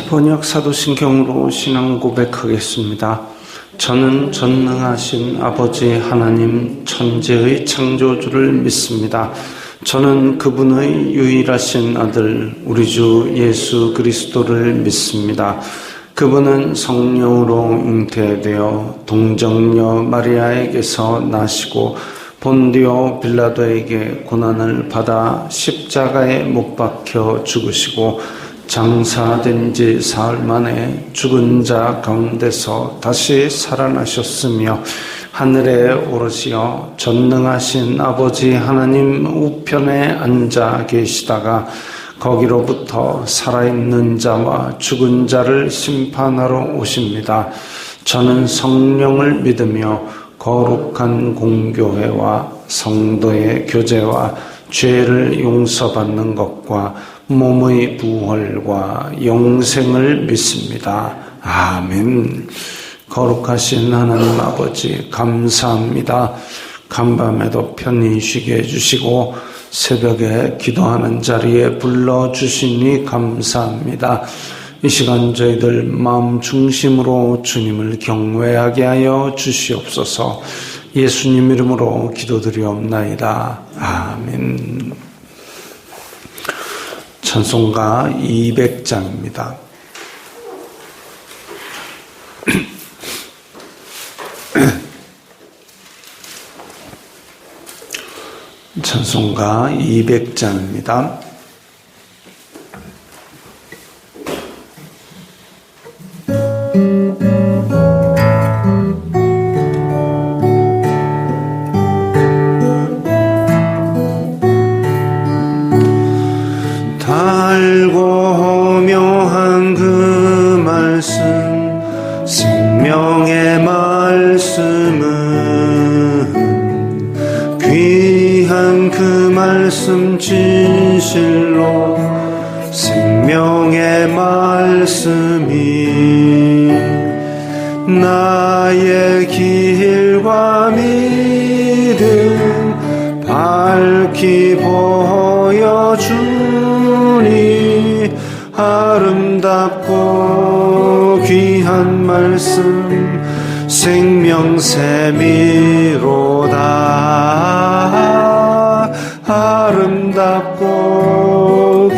번역 사도신경으로 신앙 고백하겠습니다. 저는 전능하신 아버지 하나님 천지의 창조주를 믿습니다. 저는 그분의 유일하신 아들 우리 주 예수 그리스도를 믿습니다. 그분은 성령으로 잉태되어 동정녀 마리아에게서 나시고 본디오 빌라도에게 고난을 받아 십자가에 못 박혀 죽으시고 장사된 지 사흘 만에 죽은 자 가운데서 다시 살아나셨으며 하늘에 오르시어 전능하신 아버지 하나님 우편에 앉아 계시다가 거기로부터 살아있는 자와 죽은 자를 심판하러 오십니다. 저는 성령을 믿으며 거룩한 공교회와 성도의 교제와 죄를 용서받는 것과 몸의 부활과 영생을 믿습니다. 아멘. 거룩하신 하나님 아버지 감사합니다. 간밤에도 편히 쉬게 해주시고 새벽에 기도하는 자리에 불러주시니 감사합니다. 이 시간 저희들 마음 중심으로 주님을 경외하게 하여 주시옵소서. 예수님 이름으로 기도드리옵나이다. 아멘. 찬송가 200장입니다. 찬송가 200장입니다. 달고 묘한 그 말씀 생명의 말씀은 귀한 그 말씀 진실로 생명의 말씀이 나의 길과 믿음 밝히 보여주니 아름답고 귀한 말씀 생명샘이로다. 아름답고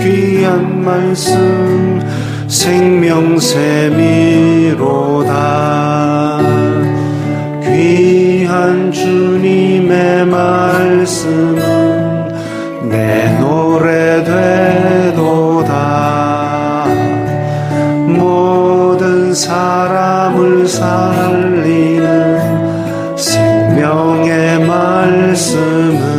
귀한 말씀 생명샘이로다. 귀한 주님의 말씀은 내 노래 되도다. 모든 사람을 살리는 생명의 말씀을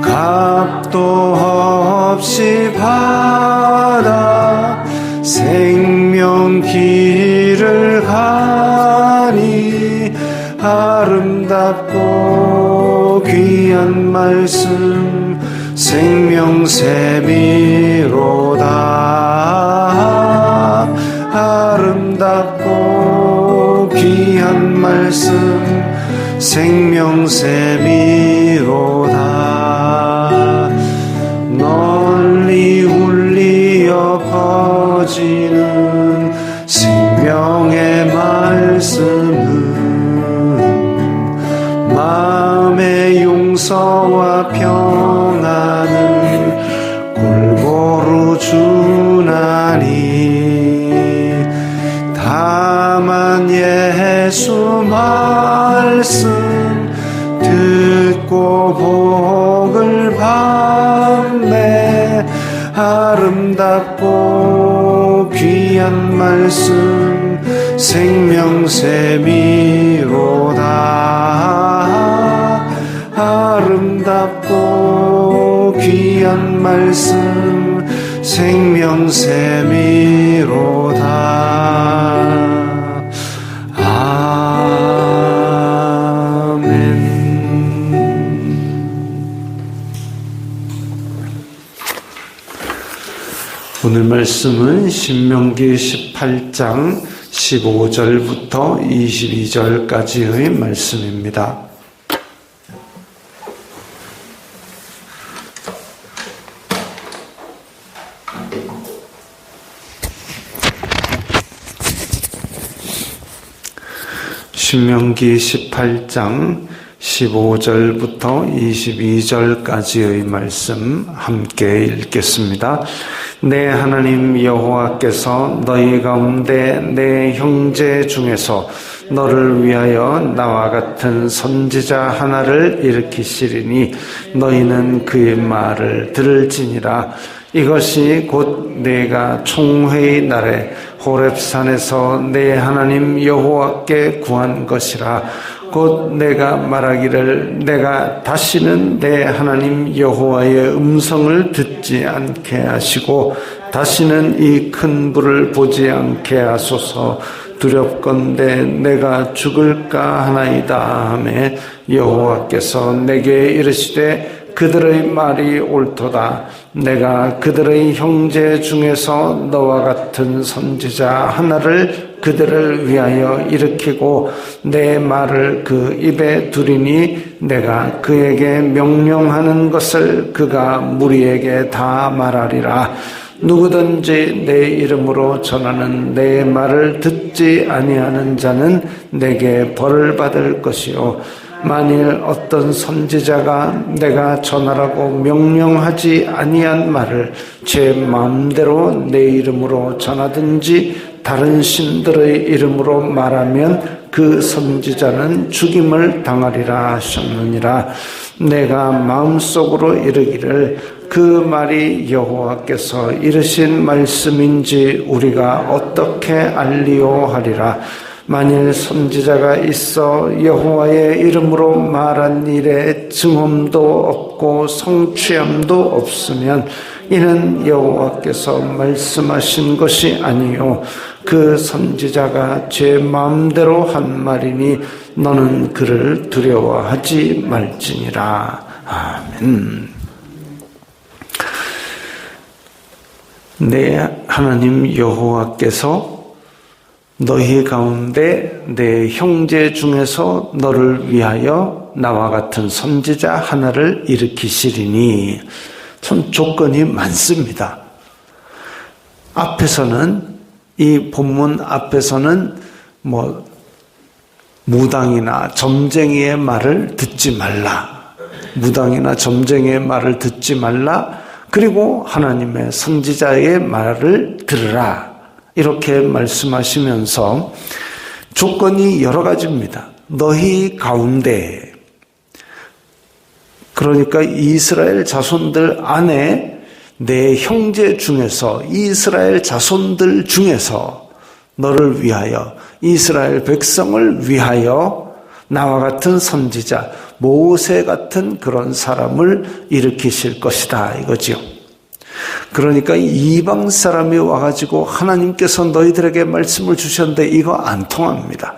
값도 없이 받아 생명 길을 가니 아름답고 귀한 말씀 생명샘이로다. 아름답고 귀한 말씀 생명샘이로다. 널리 울리어 퍼지는 생명의 말씀은 마음의 용서와 평안을 골고루 주나니 다만 예수 말씀 듣고 복을 받네. 아름답고 귀한 말씀 생명샘이로다. 아름답고 귀한 말씀 생명샘이로다. 오늘 말씀은 신명기 18장 15절부터 22절까지의 말씀입니다. 신명기 18장 15절부터 22절까지의 말씀 함께 읽겠습니다. 내 하나님 여호와께서 너희 가운데 내 형제 중에서 너를 위하여 나와 같은 선지자 하나를 일으키시리니 너희는 그의 말을 들을지니라. 이것이 곧 내가 총회의 날에 호렙산에서 내 하나님 여호와께 구한 것이라. 곧 내가 말하기를 내가 다시는 내 하나님 여호와의 음성을 듣지 않게 하시고 다시는 이 큰 불을 보지 않게 하소서. 두렵건대 내가 죽을까 하나이다 하매 여호와께서 내게 이르시되 그들의 말이 옳도다. 내가 그들의 형제 중에서 너와 같은 선지자 하나를 그들을 위하여 일으키고 내 말을 그 입에 두리니 내가 그에게 명령하는 것을 그가 무리에게 다 말하리라. 누구든지 내 이름으로 전하는 내 말을 듣지 아니하는 자는 내게 벌을 받을 것이요 만일 어떤 선지자가 내가 전하라고 명령하지 아니한 말을 제 마음대로 내 이름으로 전하든지 다른 신들의 이름으로 말하면 그 선지자는 죽임을 당하리라 하셨느니라. 내가 마음속으로 이르기를 그 말이 여호와께서 이르신 말씀인지 우리가 어떻게 알리오 하리라. 만일 선지자가 있어 여호와의 이름으로 말한 일에 증언도 없고 성취함도 없으면 이는 여호와께서 말씀하신 것이 아니요 그 선지자가 제 마음대로 한 말이니 너는 그를 두려워하지 말지니라. 아멘. 내 하나님 여호와께서 너희 가운데 내 형제 중에서 너를 위하여 나와 같은 선지자 하나를 일으키시리니 참 조건이 많습니다. 앞에서는 이 본문 앞에서는 무당이나 점쟁이의 말을 듣지 말라. 무당이나 점쟁이의 말을 듣지 말라. 그리고 하나님의 선지자의 말을 들으라. 이렇게 말씀하시면서 조건이 여러 가지입니다. 너희 가운데, 그러니까 이스라엘 자손들 안에 내 형제 중에서, 이스라엘 자손들 중에서 너를 위하여, 이스라엘 백성을 위하여 나와 같은 선지자, 모세 같은 그런 사람을 일으키실 것이다 이거지요. 그러니까 이방 사람이 와가지고 하나님께서 너희들에게 말씀을 주셨는데 이거 안 통합니다.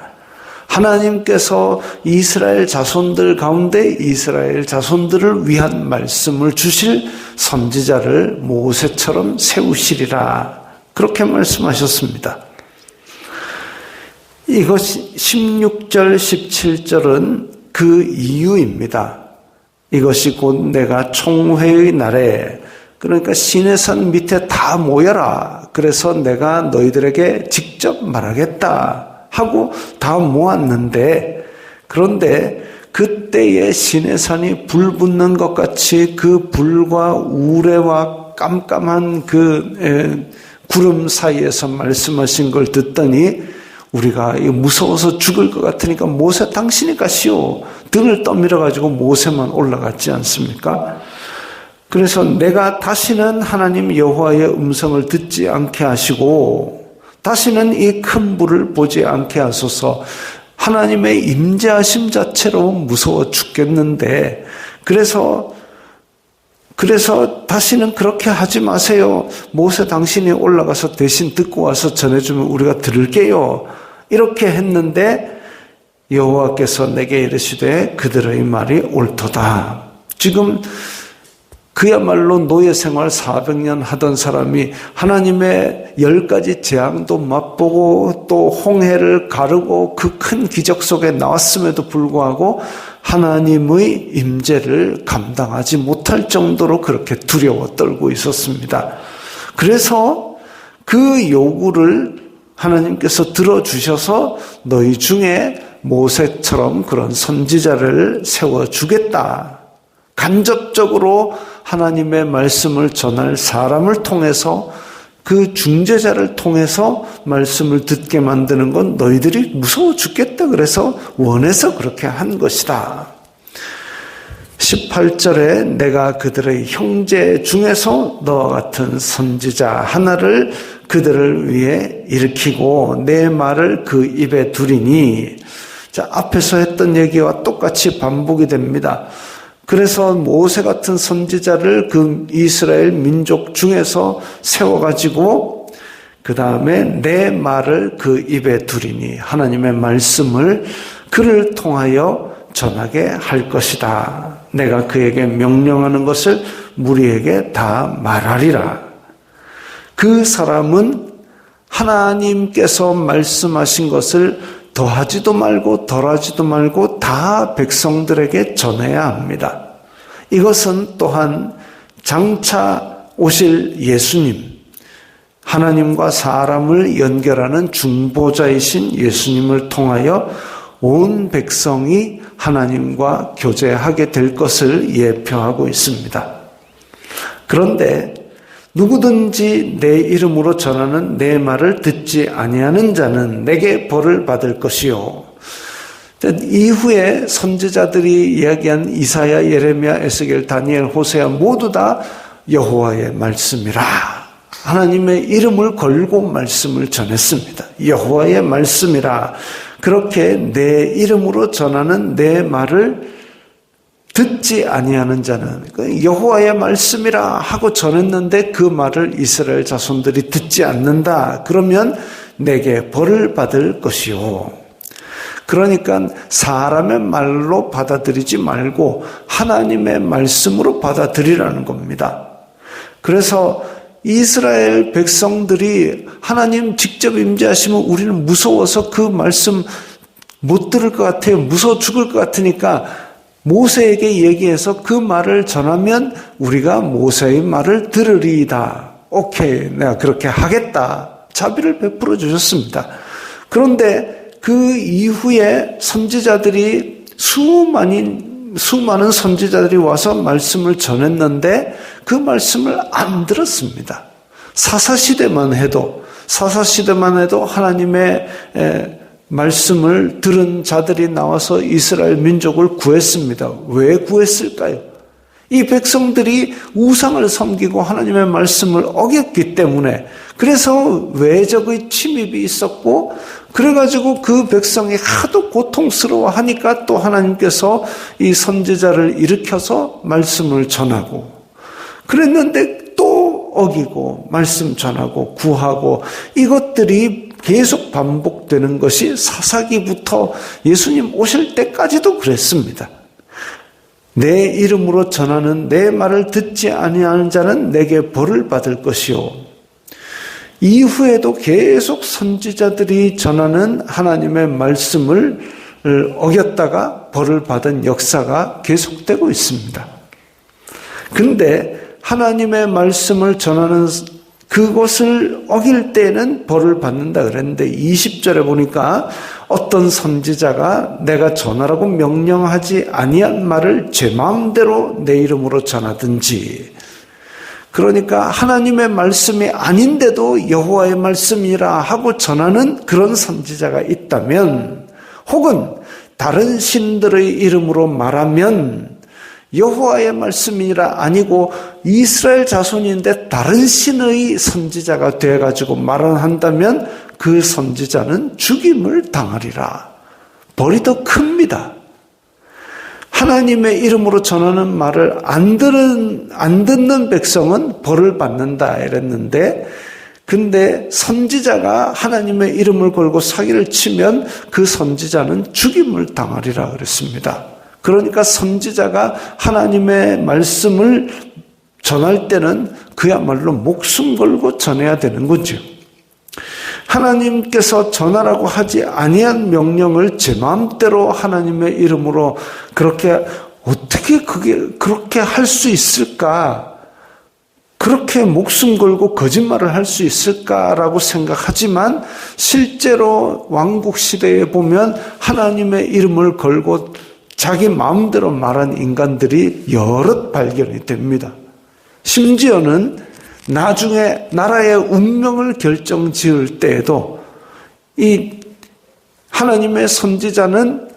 하나님께서 이스라엘 자손들 가운데 이스라엘 자손들을 위한 말씀을 주실 선지자를 모세처럼 세우시리라. 그렇게 말씀하셨습니다. 이것이 16절, 17절은 그 이유입니다. 이것이 곧 내가 총회의 날에, 그러니까 시내산 밑에 다 모여라. 그래서 내가 너희들에게 직접 말하겠다 하고 다 모았는데, 그런데 그때의 시내산이 불 붙는 것 같이 그 불과 우레와 깜깜한 그 구름 사이에서 말씀하신 걸 듣더니 우리가 무서워서 죽을 것 같으니까 모세 당신이 가시오. 등을 떠밀어 가지고 모세만 올라갔지 않습니까? 그래서 내가 다시는 하나님 여호와의 음성을 듣지 않게 하시고 다시는 이 큰 불을 보지 않게 하소서. 하나님의 임재하심 자체로 무서워 죽겠는데 그래서 다시는 그렇게 하지 마세요. 모세 당신이 올라가서 대신 듣고 와서 전해주면 우리가 들을게요. 이렇게 했는데 여호와께서 내게 이르시되 그들의 말이 옳도다. 지금 그야말로 노예 생활 400년 하던 사람이 하나님의 10가지 재앙도 맛보고 또 홍해를 가르고 그 큰 기적 속에 나왔음에도 불구하고 하나님의 임재를 감당하지 못할 정도로 그렇게 두려워 떨고 있었습니다. 그래서 그 요구를 하나님께서 들어주셔서 너희 중에 모세처럼 그런 선지자를 세워주겠다. 간접적으로 하나님의 말씀을 전할 사람을 통해서 그 중재자를 통해서 말씀을 듣게 만드는 건 너희들이 무서워 죽겠다. 그래서 원해서 그렇게 한 것이다. 18절에 내가 그들의 형제 중에서 너와 같은 선지자 하나를 그들을 위해 일으키고 내 말을 그 입에 두리니, 자, 앞에서 했던 얘기와 똑같이 반복이 됩니다. 그래서 모세 같은 선지자를 그 이스라엘 민족 중에서 세워가지고 그 다음에 내 말을 그 입에 두리니, 하나님의 말씀을 그를 통하여 전하게 할 것이다. 내가 그에게 명령하는 것을 무리에게 다 말하리라. 그 사람은 하나님께서 말씀하신 것을 더하지도 말고 덜하지도 말고 다 백성들에게 전해야 합니다. 이것은 또한 장차 오실 예수님, 하나님과 사람을 연결하는 중보자이신 예수님을 통하여 온 백성이 하나님과 교제하게 될 것을 예표하고 있습니다. 그런데 누구든지 내 이름으로 전하는 내 말을 듣지 아니하는 자는 내게 벌을 받을 것이요. 이후에 선지자들이 이야기한 이사야, 예레미야, 에스겔, 다니엘, 호세아 모두 다 여호와의 말씀이라. 하나님의 이름을 걸고 말씀을 전했습니다. 여호와의 말씀이라. 그렇게 내 이름으로 전하는 내 말을 듣지 아니하는 자는, 여호와의 말씀이라 하고 전했는데 그 말을 이스라엘 자손들이 듣지 않는다. 그러면 내게 벌을 받을 것이요. 그러니까 사람의 말로 받아들이지 말고 하나님의 말씀으로 받아들이라는 겁니다. 그래서 이스라엘 백성들이 하나님 직접 임재하시면 우리는 무서워서 그 말씀 못 들을 것 같아요. 무서워 죽을 것 같으니까 모세에게 얘기해서 그 말을 전하면 우리가 모세의 말을 들으리이다. 오케이, 내가 그렇게 하겠다. 자비를 베풀어 주셨습니다. 그런데 그 이후에 선지자들이 수많은 선지자들이 와서 말씀을 전했는데 그 말씀을 안 들었습니다. 사사시대만 해도 하나님의 말씀을 들은 자들이 나와서 이스라엘 민족을 구했습니다. 왜 구했을까요? 이 백성들이 우상을 섬기고 하나님의 말씀을 어겼기 때문에, 그래서 외적의 침입이 있었고, 그래가지고 그 백성이 하도 고통스러워하니까 또 하나님께서 이 선지자를 일으켜서 말씀을 전하고, 그랬는데 또 어기고 말씀 전하고 구하고, 이것들이 계속 반복되는 것이 사사기부터 예수님 오실 때까지도 그랬습니다. 내 이름으로 전하는 내 말을 듣지 아니하는 자는 내게 벌을 받을 것이요. 이후에도 계속 선지자들이 전하는 하나님의 말씀을 어겼다가 벌을 받은 역사가 계속되고 있습니다. 그런데 하나님의 말씀을 전하는 그것을 어길 때는 벌을 받는다 그랬는데 20절에 보니까 어떤 선지자가 내가 전하라고 명령하지 아니한 말을 제 마음대로 내 이름으로 전하든지, 그러니까 하나님의 말씀이 아닌데도 여호와의 말씀이라 하고 전하는 그런 선지자가 있다면, 혹은 다른 신들의 이름으로 말하면 여호와의 말씀이라 아니고 이스라엘 자손인데 다른 신의 선지자가 되어가지고 말을 한다면 그 선지자는 죽임을 당하리라. 벌이 더 큽니다. 하나님의 이름으로 전하는 말을 안 듣는 백성은 벌을 받는다 이랬는데, 근데 선지자가 하나님의 이름을 걸고 사기를 치면 그 선지자는 죽임을 당하리라 그랬습니다. 그러니까 선지자가 하나님의 말씀을 전할 때는 그야말로 목숨 걸고 전해야 되는 거죠. 하나님께서 전하라고 하지 아니한 명령을 제 마음대로 하나님의 이름으로 어떻게 그게 그렇게 할 수 있을까? 그렇게 목숨 걸고 거짓말을 할 수 있을까라고 생각하지만 실제로 왕국 시대에 보면 하나님의 이름을 걸고 자기 마음대로 말한 인간들이 여럿 발견이 됩니다. 심지어는 나중에 나라의 운명을 결정지을 때에도 이 하나님의 선지자는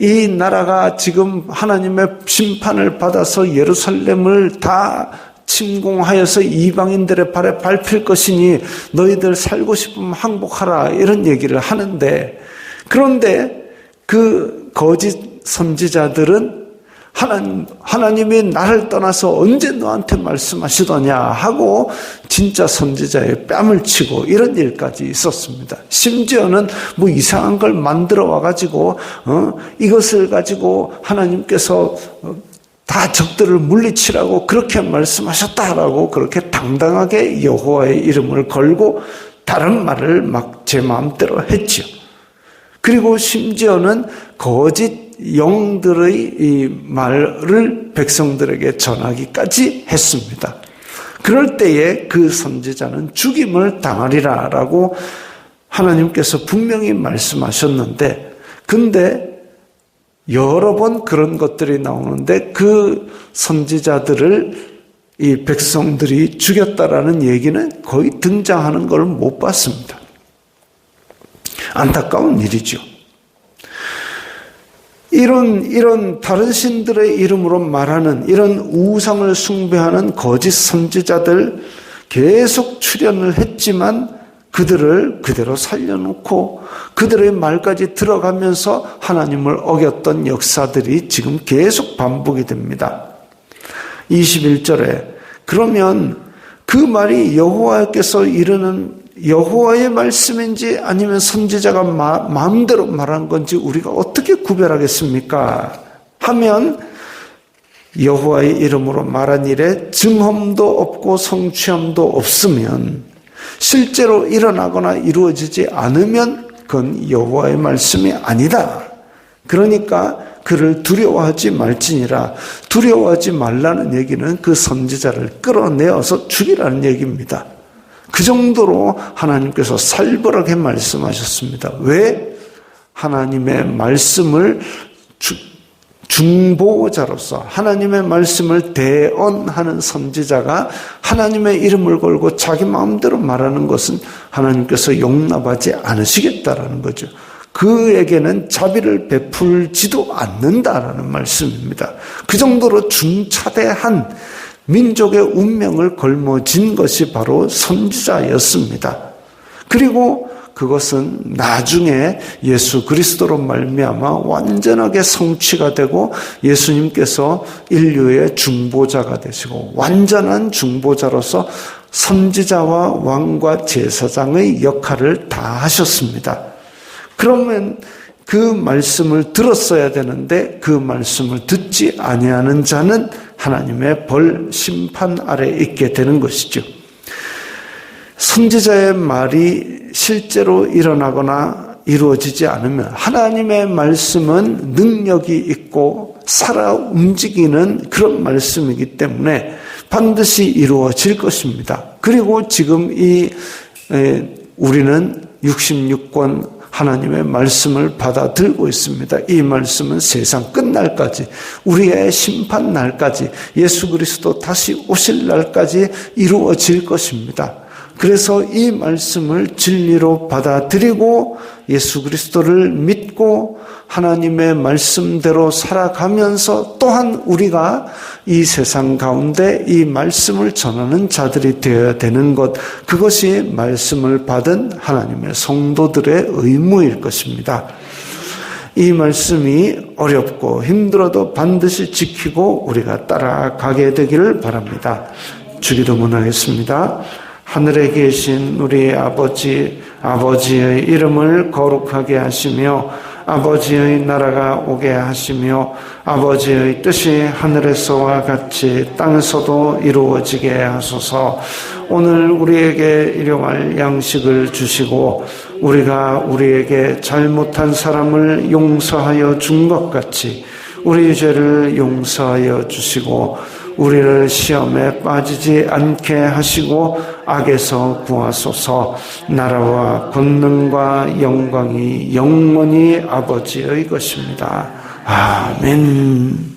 이 나라가 지금 하나님의 심판을 받아서 예루살렘을 다 침공하여서 이방인들의 발에 밟힐 것이니 너희들 살고 싶으면 항복하라 이런 얘기를 하는데, 그런데 그 거짓 선지자들은 하나님이 나를 떠나서 언제 너한테 말씀하시더냐 하고 진짜 선지자의 뺨을 치고 이런 일까지 있었습니다. 심지어는 뭐 이상한 걸 만들어 와가지고 이것을 가지고 하나님께서 다 적들을 물리치라고 그렇게 말씀하셨다라고 그렇게 당당하게 여호와의 이름을 걸고 다른 말을 막 제 마음대로 했죠. 그리고 심지어는 거짓 영들의 이 말을 백성들에게 전하기까지 했습니다. 그럴 때에 그 선지자는 죽임을 당하리라라고 하나님께서 분명히 말씀하셨는데, 근데 여러 번 그런 것들이 나오는데 그 선지자들을 이 백성들이 죽였다라는 얘기는 거의 등장하는 걸 못 봤습니다. 안타까운 일이죠. 이런 다른 신들의 이름으로 말하는 이런 우상을 숭배하는 거짓 선지자들 계속 출현을 했지만 그들을 그대로 살려놓고 그들의 말까지 들어가면서 하나님을 어겼던 역사들이 지금 계속 반복이 됩니다. 21절에 그러면 그 말이 여호와께서 이르는 여호와의 말씀인지 아니면 선지자가 마음대로 말한 건지 우리가 어떻게 구별하겠습니까? 하면 여호와의 이름으로 말한 일에 증험도 없고 성취함도 없으면, 실제로 일어나거나 이루어지지 않으면 그건 여호와의 말씀이 아니다. 그러니까 그를 두려워하지 말지니라. 두려워하지 말라는 얘기는 그 선지자를 끌어내어서 죽이라는 얘기입니다. 그 정도로 하나님께서 살벌하게 말씀하셨습니다. 왜? 하나님의 말씀을 중보자로서 하나님의 말씀을 대언하는 선지자가 하나님의 이름을 걸고 자기 마음대로 말하는 것은 하나님께서 용납하지 않으시겠다라는 거죠. 그에게는 자비를 베풀지도 않는다라는 말씀입니다. 그 정도로 중차대한 민족의 운명을 걸머쥔 것이 바로 선지자였습니다. 그리고 그것은 나중에 예수 그리스도로 말미암아 완전하게 성취가 되고 예수님께서 인류의 중보자가 되시고 완전한 중보자로서 선지자와 왕과 제사장의 역할을 다 하셨습니다. 그러면 그 말씀을 들었어야 되는데 그 말씀을 듣지 아니하는 자는 하나님의 벌 심판 아래 있게 되는 것이죠. 선지자의 말이 실제로 일어나거나 이루어지지 않으면 하나님의 말씀은 능력이 있고 살아 움직이는 그런 말씀이기 때문에 반드시 이루어질 것입니다. 그리고 지금 우리는 66권 하나님의 말씀을 받아들고 있습니다. 이 말씀은 세상 끝날까지, 우리의 심판 날까지, 예수 그리스도 다시 오실 날까지 이루어질 것입니다. 그래서 이 말씀을 진리로 받아들이고 예수 그리스도를 믿고 하나님의 말씀대로 살아가면서 또한 우리가 이 세상 가운데 이 말씀을 전하는 자들이 되어야 되는 것, 그것이 말씀을 받은 하나님의 성도들의 의무일 것입니다. 이 말씀이 어렵고 힘들어도 반드시 지키고 우리가 따라가게 되기를 바랍니다. 주기도문하겠습니다. 하늘에 계신 우리 아버지의 이름을 거룩하게 하시며 아버지의 나라가 오게 하시며 아버지의 뜻이 하늘에서와 같이 땅에서도 이루어지게 하소서. 오늘 우리에게 일용할 양식을 주시고 우리가 우리에게 잘못한 사람을 용서하여 준 것 같이 우리 죄를 용서하여 주시고 우리를 시험에 빠지지 않게 하시고 악에서 구하소서. 나라와 권능과 영광이 영원히 아버지의 것입니다. 아멘.